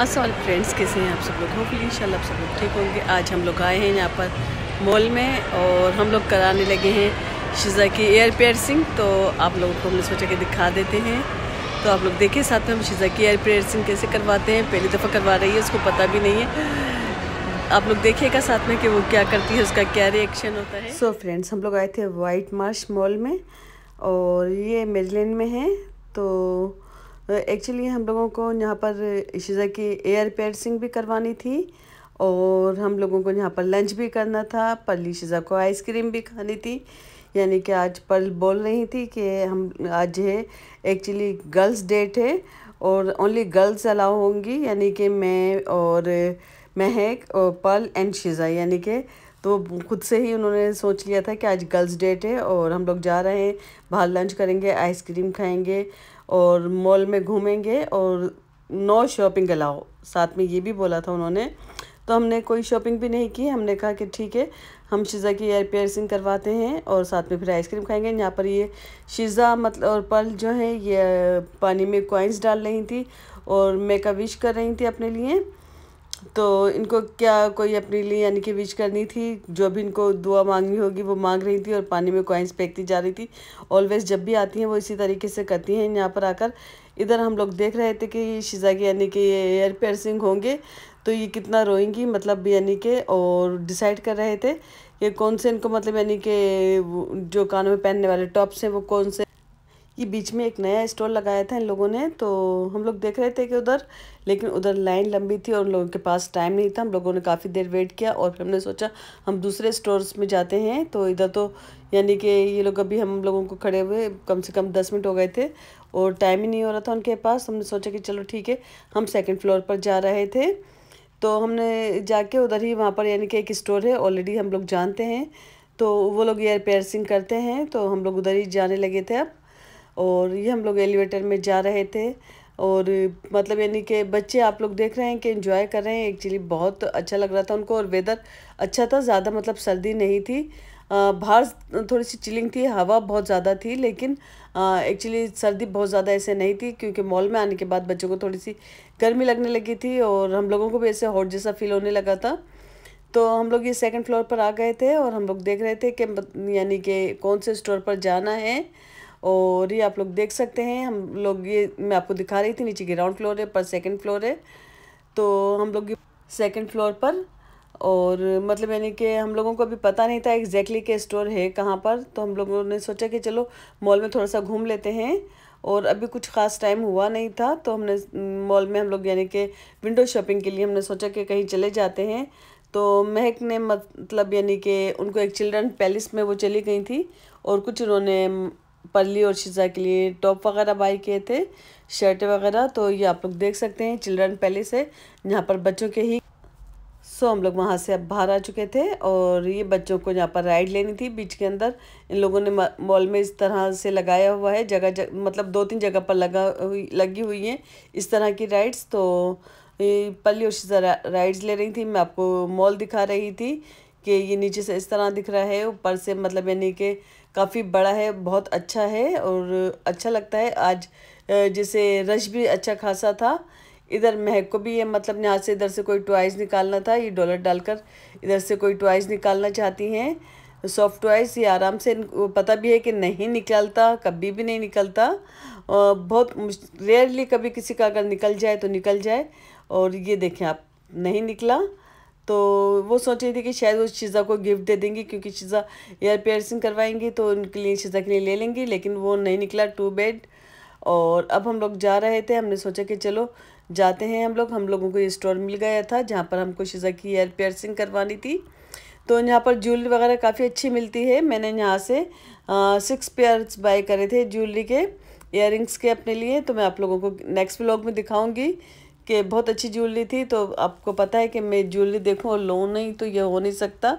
अस्सलाम फ्रेंड्स, कैसे हैं आप सब लोग। होपफुली इंशाल्लाह आप सब लोग ठीक होंगे। आज हम लोग आए हैं यहाँ पर मॉल में और हम लोग कराने लगे हैं शीज़ा की एयर पियर्सिंग। तो आप लोगों को हमने सोचा कि दिखा देते हैं। तो आप लोग देखिए साथ में हम शीज़ा की एयर पियर्सिंग कैसे करवाते हैं। पहली दफ़ा करवा रही है, उसको पता भी नहीं है। आप लोग देखिएगा साथ में कि वो क्या करती है, उसका क्या रिएक्शन होता है। सो फ्रेंड्स, हम लोग आए थे वाइट मार्श मॉल में और ये मेरीलैंड में है। तो एक्चुअली हम लोगों को यहाँ पर शीज़ा की एयर पियर्सिंग भी करवानी थी और हम लोगों को यहाँ पर लंच भी करना था। पल्ली शीज़ा को आइसक्रीम भी खानी थी। यानी कि आज पल बोल रही थी कि हम आज है एक्चुअली गर्ल्स डेट है और ओनली गर्ल्स अलाउ होंगी, यानी कि मैं और महक और पल एंड शीज़ा, यानी कि तो खुद से ही उन्होंने सोच लिया था कि आज गर्ल्स डेट है और हम लोग जा रहे हैं, बाहर लंच करेंगे, आइसक्रीम खाएंगे और मॉल में घूमेंगे और नो शॉपिंग अलाउ, साथ में ये भी बोला था उन्होंने। तो हमने कोई शॉपिंग भी नहीं की। हमने कहा कि ठीक है, हम शीज़ा की एयर पियर्सिंग करवाते हैं और साथ में फिर आइसक्रीम खाएंगे। यहाँ पर ये शीज़ा मतलब और पल जो है ये पानी में कॉइन्स डाल रही थी और मेकअप विश कर रही थी अपने लिए। तो इनको क्या कोई अपने लिए यानी कि विश करनी थी, जो भी इनको दुआ मांगनी होगी वो मांग रही थी और पानी में कॉइन्स फेंकती जा रही थी। ऑलवेज जब भी आती हैं वो इसी तरीके से करती हैं। यहाँ पर आकर इधर हम लोग देख रहे थे कि शीज़ा की यानी कि एयर पियर्सिंग होंगे तो ये कितना रोएंगी, मतलब यानी कि, और डिसाइड कर रहे थे कि कौन से इनको मतलब यानी कि जो कानों में पहनने वाले टॉप्स हैं वो कौन से। ये बीच में एक नया स्टॉल लगाया था इन लोगों ने, तो हम लोग देख रहे थे कि उधर, लेकिन उधर लाइन लंबी थी और उन लोगों के पास टाइम नहीं था। हम लोगों ने काफ़ी देर वेट किया और फिर हमने सोचा हम दूसरे स्टोर्स में जाते हैं। तो इधर तो यानी कि ये लोग अभी हम लोगों को खड़े हुए कम से कम 10 मिनट हो गए थे और टाइम ही नहीं हो रहा था उनके पास। हमने सोचा कि चलो ठीक है, हम सेकेंड फ्लोर पर जा रहे थे। तो हमने जाके उधर ही वहाँ पर यानी कि एक स्टोर है, ऑलरेडी हम लोग जानते हैं, तो वो लोग एयर पियर्सिंग करते हैं। तो हम लोग उधर ही जाने लगे थे अब। और ये हम लोग एलिवेटर में जा रहे थे और मतलब यानी कि बच्चे आप लोग देख रहे हैं कि एंजॉय कर रहे हैं। एक्चुअली बहुत अच्छा लग रहा था उनको और वेदर अच्छा था, ज़्यादा मतलब सर्दी नहीं थी। बाहर थोड़ी सी चिलिंग थी, हवा बहुत ज़्यादा थी, लेकिन एक्चुअली सर्दी बहुत ज़्यादा ऐसे नहीं थी क्योंकि मॉल में आने के बाद बच्चों को थोड़ी सी गर्मी लगने लगी थी और हम लोगों को भी ऐसे हॉट जैसा फील होने लगा था। तो हम लोग ये सेकंड फ्लोर पर आ गए थे और हम लोग देख रहे थे कि यानी कि कौन से स्टोर पर जाना है। और ये आप लोग देख सकते हैं, हम लोग ये मैं आपको दिखा रही थी, नीचे ग्राउंड फ्लोर है, पर सेकंड फ्लोर है। तो हम लोग सेकंड फ्लोर पर और मतलब यानी कि हम लोगों को अभी पता नहीं था एग्जैक्टली के स्टोर है कहाँ पर। तो हम लोगों ने सोचा कि चलो मॉल में थोड़ा सा घूम लेते हैं और अभी कुछ ख़ास टाइम हुआ नहीं था। तो हमने मॉल में हम लोग यानी कि विंडो शॉपिंग के लिए हमने सोचा कि कहीं चले जाते हैं। तो महक ने मतलब यानी कि उनको एक चिल्ड्रन पैलेस में वो चली गई थी और कुछ उन्होंने पल्ली और शीज़ा के लिए टॉप वगैरह बाई किए थे, शर्ट वगैरह। तो ये आप लोग देख सकते हैं चिल्ड्रन पैलेस है यहाँ पर बच्चों के ही। सो हम लोग वहाँ से अब बाहर आ चुके थे और ये बच्चों को यहाँ पर राइड लेनी थी बीच के अंदर। इन लोगों ने मॉल में इस तरह से लगाया हुआ है, जगह मतलब 2-3 जगह पर लगी हुई हैं इस तरह की राइड्स। तो ये पल्ली और शीज़ा राइड्स ले रही थी, मैं आपको मॉल दिखा रही थी कि ये नीचे से इस तरह दिख रहा है, ऊपर से मतलब यानी कि काफ़ी बड़ा है, बहुत अच्छा है और अच्छा लगता है। आज जैसे रश भी अच्छा खासा था। इधर महक को भी ये मतलब यहाँ से इधर से कोई टॉयज़ निकालना था, ये डॉलर डालकर इधर से कोई टॉयज़ निकालना चाहती हैं, सॉफ्ट टॉयज़। ये आराम से इनको पता भी है कि नहीं निकलता, कभी भी नहीं निकलता। बहुत रेयरली कभी किसी का अगर निकल जाए तो निकल जाए। और ये देखें आप, नहीं निकला। तो वो सोच रही थी कि शायद वो शीज़ा को गिफ्ट दे देंगी क्योंकि शीज़ा एयर पियर्सिंग करवाएंगी तो उनके लिए शीज़ा के लिए ले लेंगी, लेकिन वो नहीं निकला, टू बैड। और अब हम लोग जा रहे थे, हमने सोचा कि चलो जाते हैं हम लोगों को ये स्टोर मिल गया था जहाँ पर हमको शीज़ा की एयर पियर्सिंग करवानी थी। तो यहाँ पर ज्वेलरी वगैरह काफ़ी अच्छी मिलती है। मैंने यहाँ से 6 पेयर्स बाय करे थे ज्वेलरी के, इयररिंग्स के अपने लिए। तो मैं आप लोगों को नेक्स्ट व्लॉग में दिखाऊंगी कि बहुत अच्छी ज्वेलरी थी। तो आपको पता है कि मैं ज्वेलरी देखूं और लूँ नहीं तो ये हो नहीं सकता।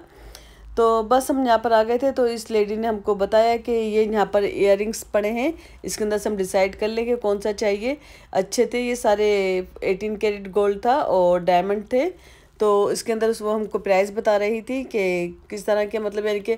तो बस हम यहाँ पर आ गए थे तो इस लेडी ने हमको बताया कि ये यहाँ पर इयररिंग्स पड़े हैं, इसके अंदर से हम डिसाइड कर लेंगे कौन सा चाहिए। अच्छे थे ये सारे, 18 कैरेट गोल्ड था और डायमंड थे। तो इसके अंदर वो हमको प्राइस बता रही थी कि किस तरह के, मतलब यानी कि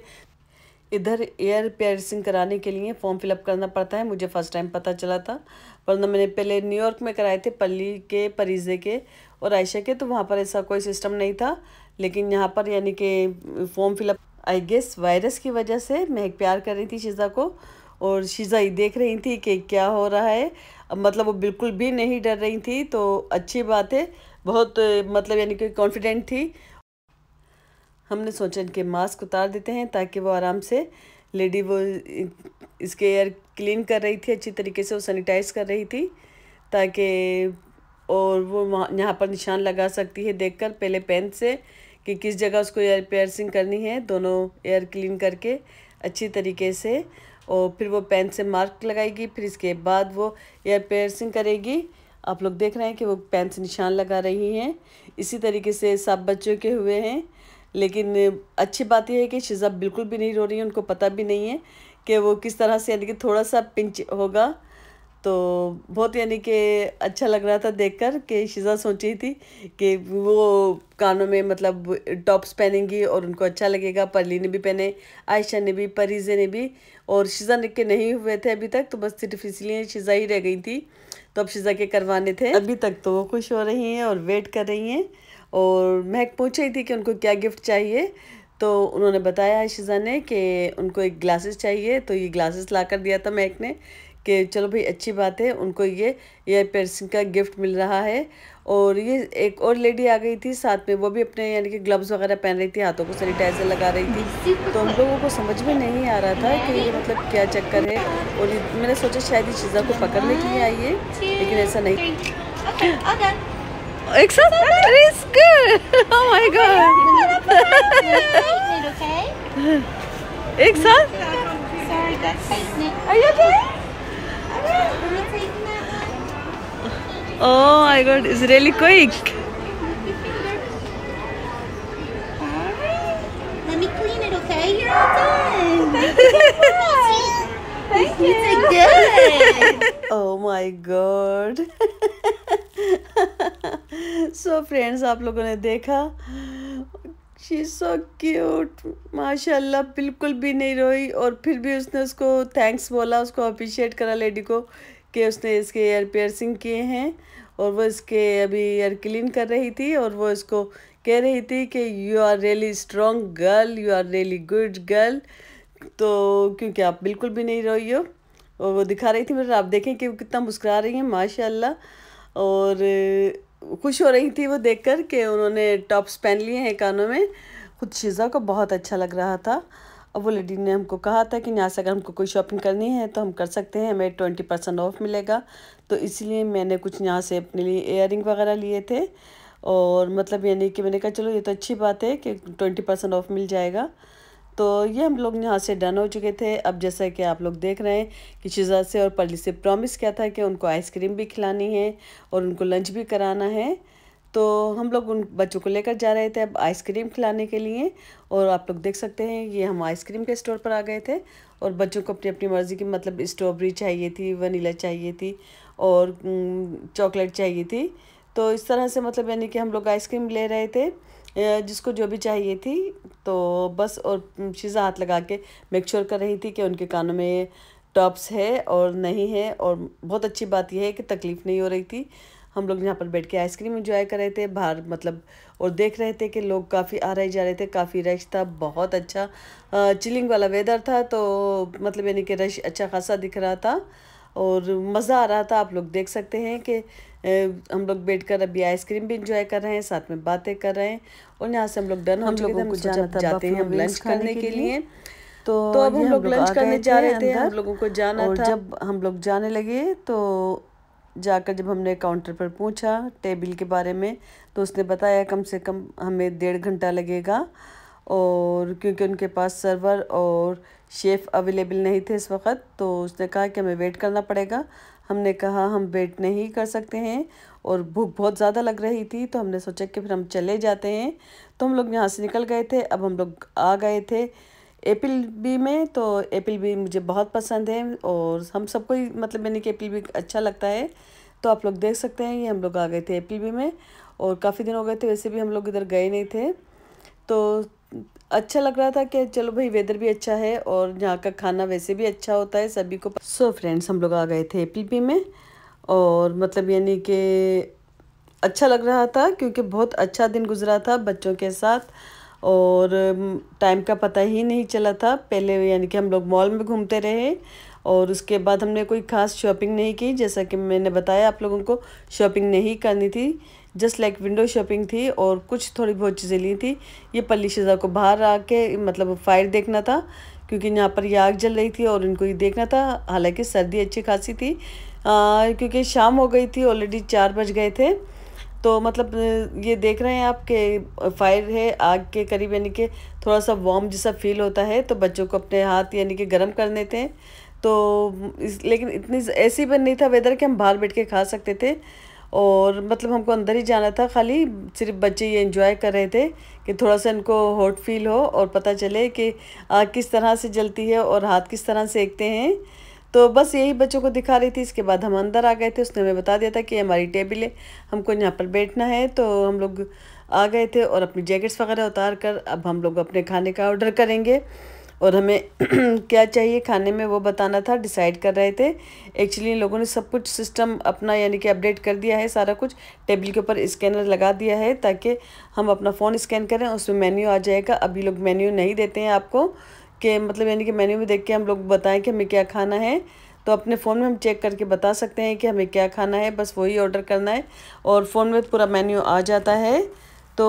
इधर एयर पियर्सिंग कराने के लिए फॉर्म फिलअप करना पड़ता है। मुझे फ़र्स्ट टाइम पता चला था, वरना मैंने पहले न्यूयॉर्क में कराए थे, पल्ली के, परीजे के और आयशा के, तो वहाँ पर ऐसा कोई सिस्टम नहीं था। लेकिन यहाँ पर यानी कि form fill up, I guess virus की वजह से महक प्यार कर रही थी शीज़ा को, और शीज़ा ये देख रही थी कि क्या हो रहा है। अब मतलब वो बिल्कुल भी नहीं डर रही थी, तो अच्छी बात है, बहुत मतलब यानी कि कॉन्फिडेंट थी। हमने सोचा इनके मास्क उतार देते हैं ताकि वो आराम से, लेडी वो इसके एयर क्लीन कर रही थी अच्छी तरीके से, वो सैनिटाइज कर रही थी ताकि, और वो वहाँ यहाँ पर निशान लगा सकती है देखकर पहले पेन से कि किस जगह उसको एयर पियर्सिंग करनी है, दोनों एयर क्लीन करके अच्छी तरीके से, और फिर वो पेन से मार्क लगाएगी, फिर इसके बाद वो एयर पियर्सिंग करेगी। आप लोग देख रहे हैं कि वो पेन से निशान लगा रही हैं। इसी तरीके से सब बच्चों के हुए हैं। लेकिन अच्छी बात यह है कि शीज़ा बिल्कुल भी नहीं रो रही है, उनको पता भी नहीं है कि वो किस तरह से, यानी कि थोड़ा सा पिंच होगा। तो बहुत यानी कि अच्छा लग रहा था देखकर कि शीज़ा सोची थी कि वो कानों में मतलब टॉप्स पहनेंगी और उनको अच्छा लगेगा। परली ने भी पहने, आयशा ने भी, परीजे ने भी, और शीज़ा ने के नहीं हुए थे अभी तक, तो बस सिर्फ इसलिए शीज़ा ही रह गई थी, तो अब शीज़ा के करवाने थे। अभी तक तो वो खुश हो रही हैं और वेट कर रही हैं। और महक पूछ रही थी कि उनको क्या गिफ्ट चाहिए, तो उन्होंने बताया है शीज़ा ने कि उनको एक ग्लासेस चाहिए, तो ये ग्लासेस ला कर दिया था महक ने कि चलो भाई अच्छी बात है, उनको ये ईयर पियर्सिंग का गिफ्ट मिल रहा है। और ये एक और लेडी आ गई थी साथ में, वो भी अपने यानी कि ग्लव्स वगैरह पहन रही थी, हाथों को सैनिटाइजर लगा रही थी। तो हम लोगों को समझ में नहीं आ रहा था कि ये मतलब क्या चक्कर है, और मैंने सोचा शायद ये शीज़ा को पकड़ने के लिए आई है, लेकिन ऐसा नहीं। एक साथ रिस्क, ओह माय गॉड, एक साथ, oh my god, it's really quick. Let me clean it, okay? You're all done. Thank you. You did good. Oh my god. So friends, आप लोगों ने देखा, शी इज़ सो क्यूट, माशाल्लाह, बिल्कुल भी नहीं रोई, और फिर भी उसने उसको थैंक्स बोला, उसको अप्रिशिएट करा लेडी को कि उसने इसके एयर पियर्सिंग किए हैं, और वो इसके अभी एयर क्लीन कर रही थी, और वो इसको कह रही थी कि you are really strong girl, you are really good girl, तो क्योंकि आप बिल्कुल भी नहीं रोई हो। और वो दिखा रही थी, मतलब आप देखें कि वो कितना मुस्कुरा रही हैं माशाल्लाह, और खुश हो रही थी वो देखकर कि उन्होंने टॉप्स पहन लिए हैं कानों में। खुद शीज़ा को बहुत अच्छा लग रहा था। अब वो लेडी ने हमको कहा था कि यहाँ से अगर हमको कोई शॉपिंग करनी है तो हम कर सकते हैं, हमें 20% ऑफ मिलेगा, तो इसलिए मैंने कुछ यहाँ से अपने लिए इयररिंग वगैरह लिए थे, और मतलब यानी कि मैंने कहा चलो ये तो अच्छी बात है कि 20% ऑफ मिल जाएगा। तो ये हम लोग यहाँ से डन हो चुके थे। अब जैसा कि आप लोग देख रहे हैं कि शीज़ा से और परली से प्रॉमिस किया था कि उनको आइसक्रीम भी खिलानी है और उनको लंच भी कराना है, तो हम लोग उन बच्चों को लेकर जा रहे थे अब आइसक्रीम खिलाने के लिए। और आप लोग देख सकते हैं ये हम आइसक्रीम के स्टोर पर आ गए थे, और बच्चों को अपनी अपनी मर्ज़ी की, मतलब स्ट्रॉबेरी चाहिए थी, वनीला चाहिए थी, और चॉकलेट चाहिए थी। तो इस तरह से मतलब यानी कि हम लोग आइसक्रीम ले रहे थे, जिसको जो भी चाहिए थी, तो बस। और शीज़ा हाथ लगा के मेक श्योर कर रही थी कि उनके कानों में टॉप्स है और नहीं है, और बहुत अच्छी बात यह है कि तकलीफ़ नहीं हो रही थी। हम लोग यहाँ पर बैठ के आइसक्रीम एंजॉय कर रहे थे बाहर, मतलब, और देख रहे थे कि लोग काफ़ी आ रहे जा रहे थे, काफ़ी रश था, बहुत अच्छा चिलिंग वाला वेदर था, तो मतलब यानी कि रश अच्छा खासा दिख रहा था और मज़ा आ रहा था। आप लोग देख सकते हैं कि हम लोग बैठकर अभी आइसक्रीम भी इंजॉय कर रहे हैं, साथ में बातें कर रहे हैं, और यहाँ से हम लोग डन हो चुके थे। हम जाते हैं हम लंच करने के लिए, तो अब हम लोग लंच करने जा रहे थे, हम लोगों को जाना था। जब हम लोग जाने लगे तो जाकर जब हमने काउंटर पर पूछा टेबल के बारे में, तो उसने बताया कम से कम हमें 1.5 घंटा लगेगा, और क्योंकि उनके पास सर्वर और शेफ़ अवेलेबल नहीं थे इस वक्त, तो उसने कहा कि हमें वेट करना पड़ेगा। हमने कहा हम वेट नहीं कर सकते हैं, और भूख बहुत ज़्यादा लग रही थी, तो हमने सोचा कि फिर हम चले जाते हैं। तो हम लोग यहाँ से निकल गए थे। अब हम लोग आ गए थे एप्पल बी में, तो एप्पल बी मुझे बहुत पसंद है, और हम सबको ही मतलब मैंने कि एप्पल बी अच्छा लगता है। तो आप लोग देख सकते हैं ये हम लोग आ गए थे एप्पल बी में, और काफ़ी दिन हो गए थे, वैसे भी हम लोग इधर गए नहीं थे, तो अच्छा लग रहा था कि चलो भाई वेदर भी अच्छा है और यहाँ का खाना वैसे भी अच्छा होता है सभी को। सो फ्रेंड्स, हम लोग आ गए थे एप्पल बी में, और मतलब यानी कि अच्छा लग रहा था क्योंकि बहुत अच्छा दिन गुजरा था बच्चों के साथ और टाइम का पता ही नहीं चला था। पहले यानी कि हम लोग मॉल में घूमते रहे और उसके बाद हमने कोई ख़ास शॉपिंग नहीं की। जैसा कि मैंने बताया आप लोगों को, शॉपिंग नहीं करनी थी, जस्ट लाइक विंडो शॉपिंग थी और कुछ थोड़ी बहुत चीज़ें ली थी। ये पल्ली शिजा को बाहर आके मतलब फायर देखना था क्योंकि यहाँ पर ये आग जल रही थी और इनको ये देखना था। हालांकि सर्दी अच्छी खासी थी क्योंकि शाम हो गई थी, ऑलरेडी 4 बज गए थे। तो मतलब ये देख रहे हैं आप कि फायर है आग के करीब, यानी कि थोड़ा सा वार्म जैसा फील होता है। तो बच्चों को अपने हाथ यानी कि गर्म करने थे। तो लेकिन इतनी ऐसी भी नहीं था वेदर कि हम बाहर बैठ के खा सकते थे और मतलब हमको अंदर ही जाना था। खाली सिर्फ बच्चे ये एंजॉय कर रहे थे कि थोड़ा सा इनको हॉट फील हो और पता चले कि आग किस तरह से जलती है और हाथ किस तरह सेकते हैं। तो बस यही बच्चों को दिखा रही थी। इसके बाद हम अंदर आ गए थे। उसने हमें बता दिया था कि हमारी टेबल है, हमको यहाँ पर बैठना है। तो हम लोग आ गए थे और अपनी जैकेट्स वगैरह उतार कर अब हम लोग अपने खाने का ऑर्डर करेंगे और हमें क्या चाहिए खाने में वो बताना था, डिसाइड कर रहे थे। एक्चुअली इन लोगों ने सब कुछ सिस्टम अपना यानी कि अपडेट कर दिया है, सारा कुछ टेबल के ऊपर स्कैनर लगा दिया है ताकि हम अपना फ़ोन स्कैन करें, उसमें मेन्यू आ जाएगा। अभी लोग मेन्यू नहीं देते हैं आपको कि मतलब यानी कि मेन्यू में देख के हम लोग बताएं कि हमें क्या खाना है। तो अपने फ़ोन में हम चेक करके बता सकते हैं कि हमें क्या खाना है, बस वही ऑर्डर करना है और फ़ोन में पूरा मेन्यू आ जाता है। तो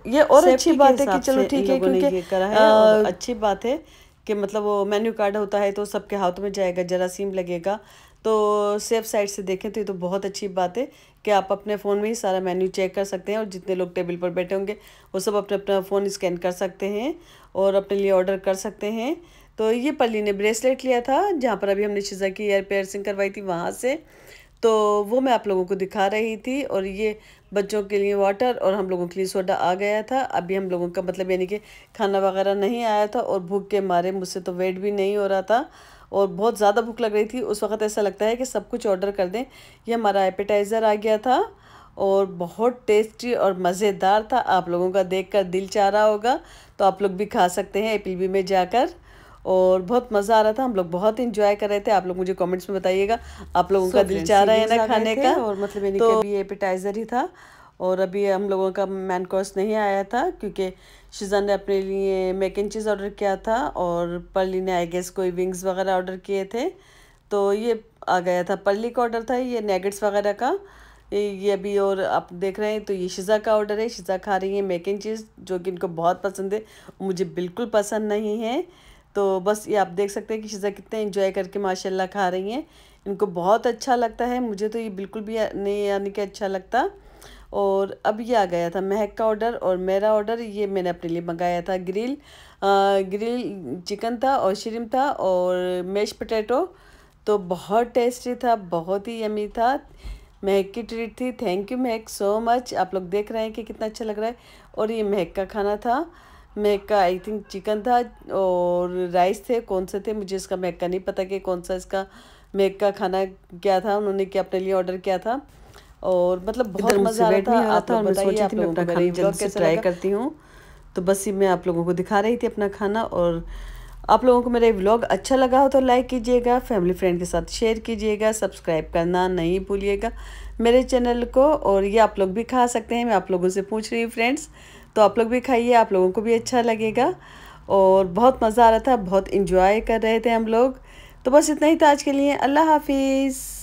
ये और अच्छी बात है कि चलो ठीक है क्योंकि करा है और अच्छी बात है कि मतलब वो मेन्यू कार्ड होता है तो सबके हाथों में जाएगा, जरासीम लगेगा। तो सेफ साइड से देखें तो ये तो बहुत अच्छी बात है कि आप अपने फ़ोन में ही सारा मेन्यू चेक कर सकते हैं और जितने लोग टेबल पर बैठे होंगे वो सब अपने अपना फ़ोन स्कैन कर सकते हैं और अपने लिए ऑर्डर कर सकते हैं। तो ये पल्ली ने ब्रेसलेट लिया था जहाँ पर अभी हमने शिजा की ईयर पियर्सिंग करवाई थी वहाँ से, तो वो मैं आप लोगों को दिखा रही थी। और ये बच्चों के लिए वाटर और हम लोगों के लिए सोडा आ गया था। अभी हम लोगों का मतलब यानी कि खाना वगैरह नहीं आया था और भूख के मारे मुझसे तो वेट भी नहीं हो रहा था और बहुत ज़्यादा भूख लग रही थी। उस वक्त ऐसा लगता है कि सब कुछ ऑर्डर कर दें। ये हमारा एपेटाइज़र आ गया था और बहुत टेस्टी और मज़ेदार था। आप लोगों का देखकर दिल चाह रहा होगा तो आप लोग भी खा सकते हैं एपीबी में जाकर। और बहुत मज़ा आ रहा था, हम लोग बहुत इंजॉय कर रहे थे। आप लोग मुझे कमेंट्स में बताइएगा आप लोगों का दिल चाह रहा है ना खाने का। और मतलब यानी कि अभी एपेटाइज़र ही था और अभी हम लोगों का मैन कोर्स नहीं आया था क्योंकि शिजा ने अपने लिए मैक एंड चीज़ ऑर्डर किया था और पर्ली ने आई गेस कोई विंग्स वगैरह ऑर्डर किए थे। तो ये आ गया था, पर्ली का ऑर्डर था ये नेगेट्स वगैरह का। ये अभी और आप देख रहे हैं तो ये शिजा का ऑर्डर है। शिजा खा रही है मैक एंड चीज़ जो कि इनको बहुत पसंद है, मुझे बिल्कुल पसंद नहीं है। तो बस ये आप देख सकते हैं कि शिजा कितने एंजॉय करके माशाल्लाह खा रही हैं, इनको बहुत अच्छा लगता है। मुझे तो ये बिल्कुल भी नहीं यानी कि अच्छा लगता। और अब ये आ गया था महक का ऑर्डर और मेरा ऑर्डर ये मैंने अपने लिए मंगाया था ग्रिल चिकन था और श्रिम्प था और मैश पोटैटो। तो बहुत टेस्टी था, बहुत ही यमी था। महक की ट्रीट थी। Thank you Mahak so much. आप लोग देख रहे हैं कि कितना अच्छा लग रहा है। और ये महक का खाना था, महक का आई थिंक चिकन था और राइस थे, कौन से थे मुझे इसका महक का नहीं पता कि कौन सा इसका महक का खाना क्या था, उन्होंने क्या अपने लिए ऑर्डर किया था। और मतलब बहुत मज़ा आ रहा था। आप लोग बताइए आप लोगों को मेरा व्लॉग कैसा ट्राई करती हूँ। तो बस ये मैं आप लोगों को दिखा रही थी अपना खाना। और आप लोगों को मेरा व्लॉग अच्छा लगा हो तो लाइक कीजिएगा, फैमिली फ्रेंड के साथ शेयर कीजिएगा, सब्सक्राइब करना नहीं भूलिएगा मेरे चैनल को। और ये आप लोग भी खा सकते हैं, मैं आप लोगों से पूछ रही हूँ फ्रेंड्स, तो आप लोग भी खाइए, आप लोगों को भी अच्छा लगेगा। और बहुत मज़ा आ रहा था, बहुत इंजॉय कर रहे थे हम लोग। तो बस इतना ही था आज के लिए। अल्लाह हाफिज़।